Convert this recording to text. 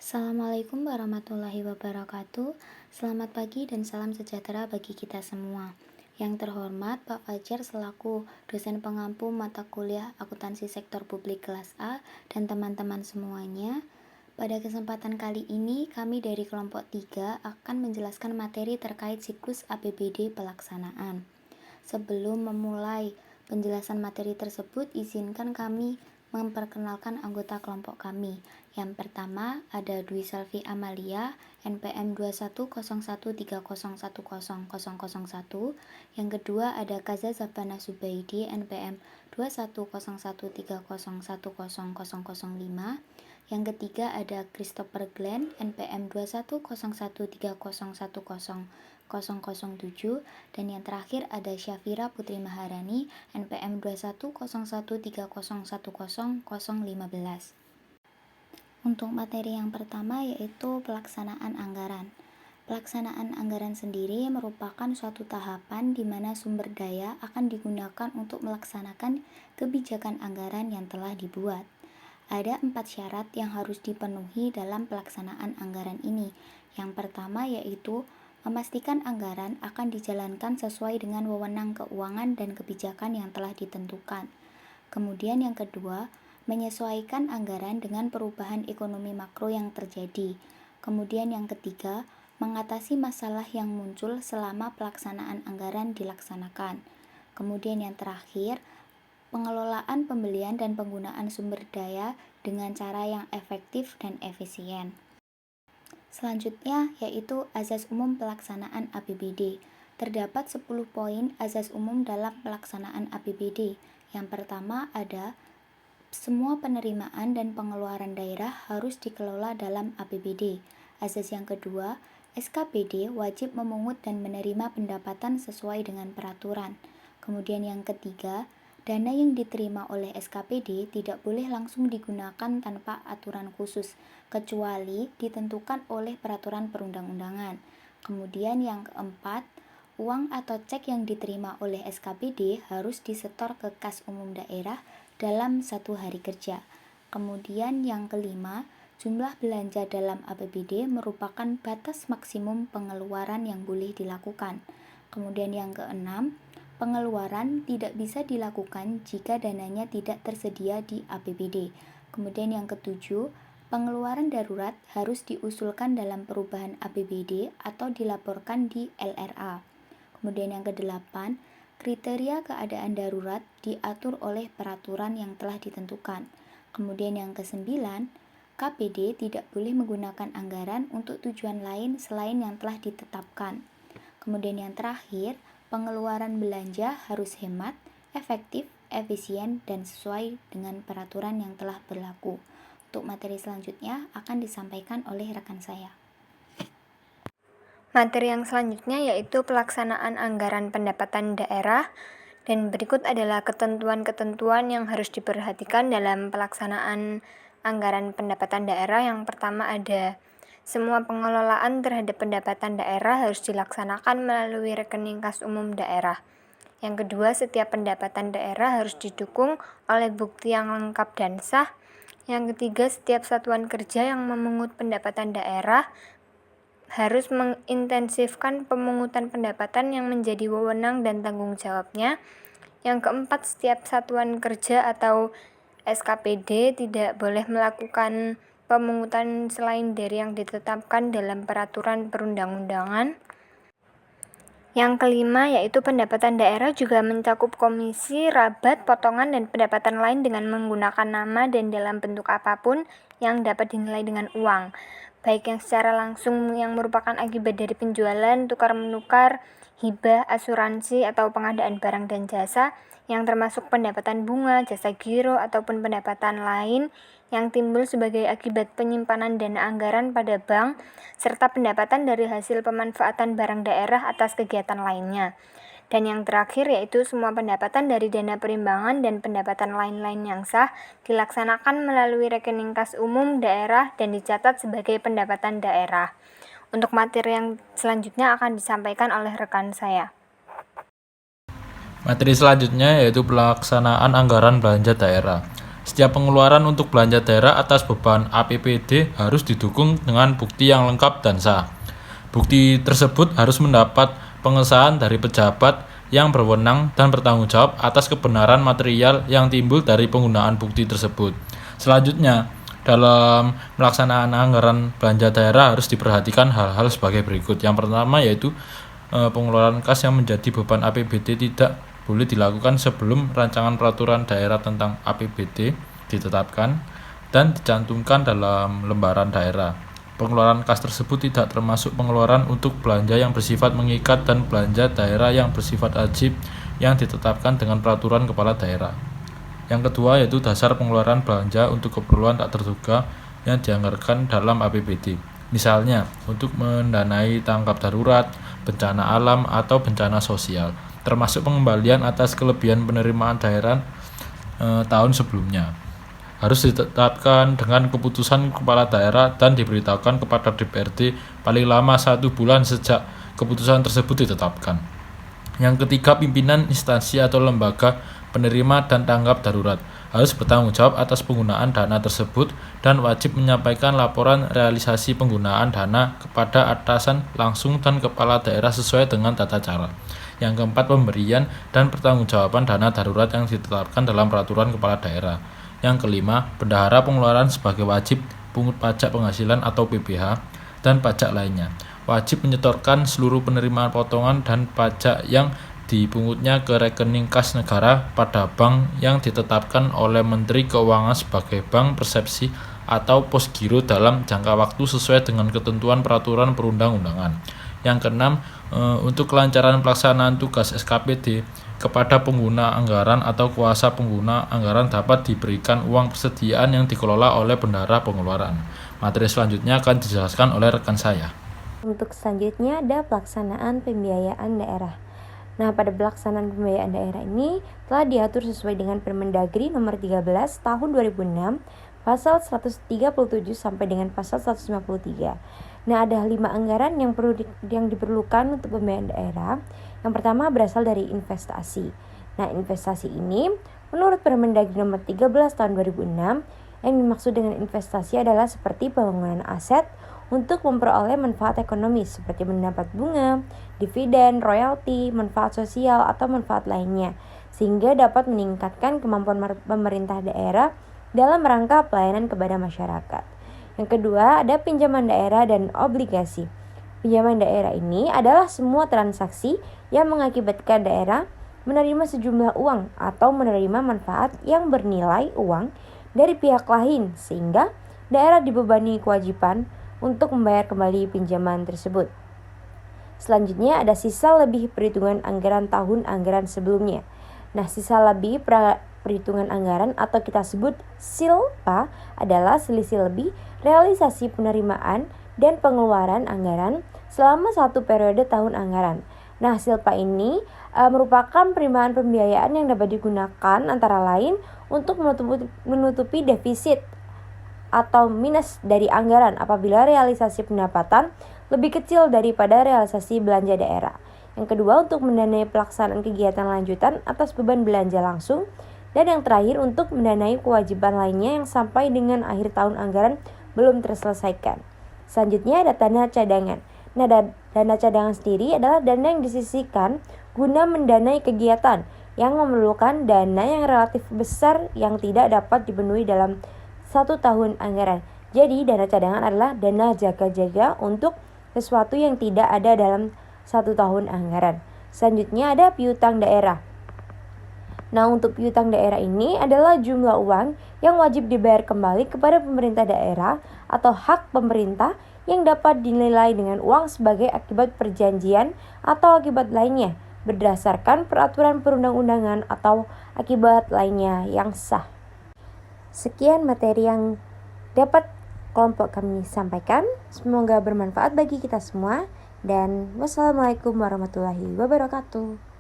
Assalamualaikum warahmatullahi wabarakatuh. Selamat pagi dan salam sejahtera bagi kita semua. Yang terhormat Pak Fajar selaku dosen pengampu mata kuliah akuntansi sektor publik kelas A dan teman-teman semuanya. Pada kesempatan kali ini kami dari kelompok 3 akan menjelaskan materi terkait siklus APBD pelaksanaan. Sebelum memulai penjelasan materi tersebut, izinkan kami memperkenalkan anggota kelompok kami. Yang pertama ada Dwi Selvi Amalia, NPM 21013010001. Yang kedua ada Kaza Zabana Zubaidi, NPM 21013010005. Yang ketiga ada Christopher Glenn, NPM 21013010007. Dan yang terakhir ada Syafira Putri Maharani, NPM 21013010015. Untuk materi yang pertama yaitu pelaksanaan anggaran. Pelaksanaan anggaran sendiri merupakan suatu tahapan di mana sumber daya akan digunakan untuk melaksanakan kebijakan anggaran yang telah dibuat. Ada 4 syarat yang harus dipenuhi dalam pelaksanaan anggaran ini. Yang pertama yaitu memastikan anggaran akan dijalankan sesuai dengan wewenang keuangan dan kebijakan yang telah ditentukan. Kemudian yang kedua, menyesuaikan anggaran dengan perubahan ekonomi makro yang terjadi. Kemudian yang ketiga, mengatasi masalah yang muncul selama pelaksanaan anggaran dilaksanakan. Kemudian yang terakhir, pengelolaan pembelian dan penggunaan sumber daya dengan cara yang efektif dan efisien. Selanjutnya yaitu azas umum pelaksanaan APBD. Terdapat 10 poin azas umum dalam pelaksanaan APBD. Yang pertama ada semua penerimaan dan pengeluaran daerah harus dikelola dalam APBD. Azas yang kedua, SKPD wajib memungut dan menerima pendapatan sesuai dengan peraturan. Kemudian yang ketiga, dana yang diterima oleh SKPD tidak boleh langsung digunakan tanpa aturan khusus, kecuali ditentukan oleh peraturan perundang-undangan. Kemudian yang keempat, uang atau cek yang diterima oleh SKPD harus disetor ke kas umum daerah dalam 1 hari kerja. Kemudian yang kelima, jumlah belanja dalam APBD merupakan batas maksimum pengeluaran yang boleh dilakukan. Kemudian yang keenam, pengeluaran tidak bisa dilakukan jika dananya tidak tersedia di APBD. Kemudian yang ketujuh, pengeluaran darurat harus diusulkan dalam perubahan APBD atau dilaporkan di LRA. Kemudian yang kedelapan, kriteria keadaan darurat diatur oleh peraturan yang telah ditentukan. Kemudian yang kesembilan, KPD tidak boleh menggunakan anggaran untuk tujuan lain selain yang telah ditetapkan. Kemudian yang terakhir, pengeluaran belanja harus hemat, efektif, efisien, dan sesuai dengan peraturan yang telah berlaku. Untuk materi selanjutnya akan disampaikan oleh rekan saya. Materi yang selanjutnya yaitu pelaksanaan anggaran pendapatan daerah, dan berikut adalah ketentuan-ketentuan yang harus diperhatikan dalam pelaksanaan anggaran pendapatan daerah. Yang pertama ada semua pengelolaan terhadap pendapatan daerah harus dilaksanakan melalui rekening kas umum daerah. Yang kedua, setiap pendapatan daerah harus didukung oleh bukti yang lengkap dan sah. Yang ketiga, setiap satuan kerja yang memungut pendapatan daerah harus mengintensifkan pemungutan pendapatan yang menjadi wewenang dan tanggung jawabnya. Yang keempat, setiap satuan kerja atau SKPD tidak boleh melakukan pemungutan selain dari yang ditetapkan dalam peraturan perundang-undangan. Yang kelima yaitu pendapatan daerah juga mencakup komisi, rabat, potongan, dan pendapatan lain dengan menggunakan nama dan dalam bentuk apapun yang dapat dinilai dengan uang, baik yang secara langsung yang merupakan akibat dari penjualan, tukar-menukar, hibah, asuransi, atau pengadaan barang dan jasa, yang termasuk pendapatan bunga, jasa giro, ataupun pendapatan lain yang timbul sebagai akibat penyimpanan dana anggaran pada bank, serta pendapatan dari hasil pemanfaatan barang daerah atas kegiatan lainnya. Dan yang terakhir yaitu semua pendapatan dari dana perimbangan dan pendapatan lain-lain yang sah dilaksanakan melalui rekening kas umum daerah dan dicatat sebagai pendapatan daerah. Untuk materi yang selanjutnya akan disampaikan oleh rekan saya. Materi selanjutnya yaitu pelaksanaan anggaran belanja daerah. Setiap pengeluaran untuk belanja daerah atas beban APBD harus didukung dengan bukti yang lengkap dan sah. Bukti tersebut harus mendapat pengesahan dari pejabat yang berwenang dan bertanggung jawab atas kebenaran material yang timbul dari penggunaan bukti tersebut. Selanjutnya, dalam pelaksanaan anggaran belanja daerah harus diperhatikan hal-hal sebagai berikut. Yang pertama yaitu pengeluaran kas yang menjadi beban APBD tidak boleh dilakukan sebelum rancangan peraturan daerah tentang APBD ditetapkan dan dicantumkan dalam lembaran daerah. Pengeluaran kas tersebut tidak termasuk pengeluaran untuk belanja yang bersifat mengikat dan belanja daerah yang bersifat wajib yang ditetapkan dengan peraturan kepala daerah. Yang kedua yaitu dasar pengeluaran belanja untuk keperluan tak terduga yang dianggarkan dalam APBD. Misalnya, untuk mendanai tanggap darurat, bencana alam, atau bencana sosial, termasuk pengembalian atas kelebihan penerimaan daerah tahun sebelumnya. Harus ditetapkan dengan keputusan kepala daerah dan diberitahukan kepada DPRD paling lama 1 bulan sejak keputusan tersebut ditetapkan. Yang ketiga, pimpinan instansi atau lembaga penerima dan tanggap darurat harus bertanggung jawab atas penggunaan dana tersebut dan wajib menyampaikan laporan realisasi penggunaan dana kepada atasan langsung dan kepala daerah sesuai dengan tata cara. Yang keempat, pemberian dan pertanggungjawaban dana darurat yang ditetapkan dalam peraturan kepala daerah. Yang kelima, bendahara pengeluaran sebagai wajib pungut pajak penghasilan atau PPh dan pajak lainnya. Wajib menyetorkan seluruh penerimaan potongan dan pajak yang dipungutnya ke rekening kas negara pada bank yang ditetapkan oleh Menteri Keuangan sebagai bank persepsi atau posgiro dalam jangka waktu sesuai dengan ketentuan peraturan perundang-undangan. Yang keenam, untuk kelancaran pelaksanaan tugas SKPD kepada pengguna anggaran atau kuasa pengguna anggaran dapat diberikan uang persediaan yang dikelola oleh bendahara pengeluaran. Materi selanjutnya akan dijelaskan oleh rekan saya. Untuk selanjutnya ada pelaksanaan pembiayaan daerah. Nah, pada pelaksanaan pembiayaan daerah ini telah diatur sesuai dengan Permendagri nomor 13 tahun 2006 pasal 137 sampai dengan pasal 153. Nah, ada 5 anggaran yang diperlukan untuk pembiayaan daerah. Yang pertama berasal dari investasi. Nah, investasi ini menurut Permendagri nomor 13 tahun 2006 yang dimaksud dengan investasi adalah seperti pembangunan aset untuk memperoleh manfaat ekonomis seperti mendapat bunga, dividen, royalti, manfaat sosial, atau manfaat lainnya, sehingga dapat meningkatkan kemampuan pemerintah daerah dalam rangka pelayanan kepada masyarakat. Yang kedua, ada pinjaman daerah dan obligasi. Pinjaman daerah ini adalah semua transaksi yang mengakibatkan daerah menerima sejumlah uang atau menerima manfaat yang bernilai uang dari pihak lain, sehingga daerah dibebani kewajiban untuk membayar kembali pinjaman tersebut. Selanjutnya ada sisa lebih perhitungan anggaran tahun anggaran sebelumnya. Nah, sisa lebih perhitungan anggaran atau kita sebut SILPA adalah selisih lebih realisasi penerimaan dan pengeluaran anggaran selama satu periode tahun anggaran. Nah, SILPA ini merupakan penerimaan pembiayaan yang dapat digunakan antara lain untuk menutupi defisit atau minus dari anggaran apabila realisasi pendapatan lebih kecil daripada realisasi belanja daerah. Yang kedua, untuk mendanai pelaksanaan kegiatan lanjutan atas beban belanja langsung. Dan yang terakhir, untuk mendanai kewajiban lainnya yang sampai dengan akhir tahun anggaran belum terselesaikan. Selanjutnya ada dana cadangan. Nah, dana cadangan sendiri adalah dana yang disisihkan guna mendanai kegiatan yang memerlukan dana yang relatif besar yang tidak dapat dipenuhi dalam 1 tahun anggaran. Jadi dana cadangan adalah dana jaga-jaga untuk sesuatu yang tidak ada dalam 1 tahun anggaran. Selanjutnya ada piutang daerah. Nah, untuk piutang daerah ini adalah jumlah uang yang wajib dibayar kembali kepada pemerintah daerah atau hak pemerintah yang dapat dinilai dengan uang sebagai akibat perjanjian atau akibat lainnya berdasarkan peraturan perundang-undangan atau akibat lainnya yang sah. Sekian materi yang dapat kelompok kami sampaikan. Semoga bermanfaat bagi kita semua. Dan wassalamualaikum warahmatullahi wabarakatuh.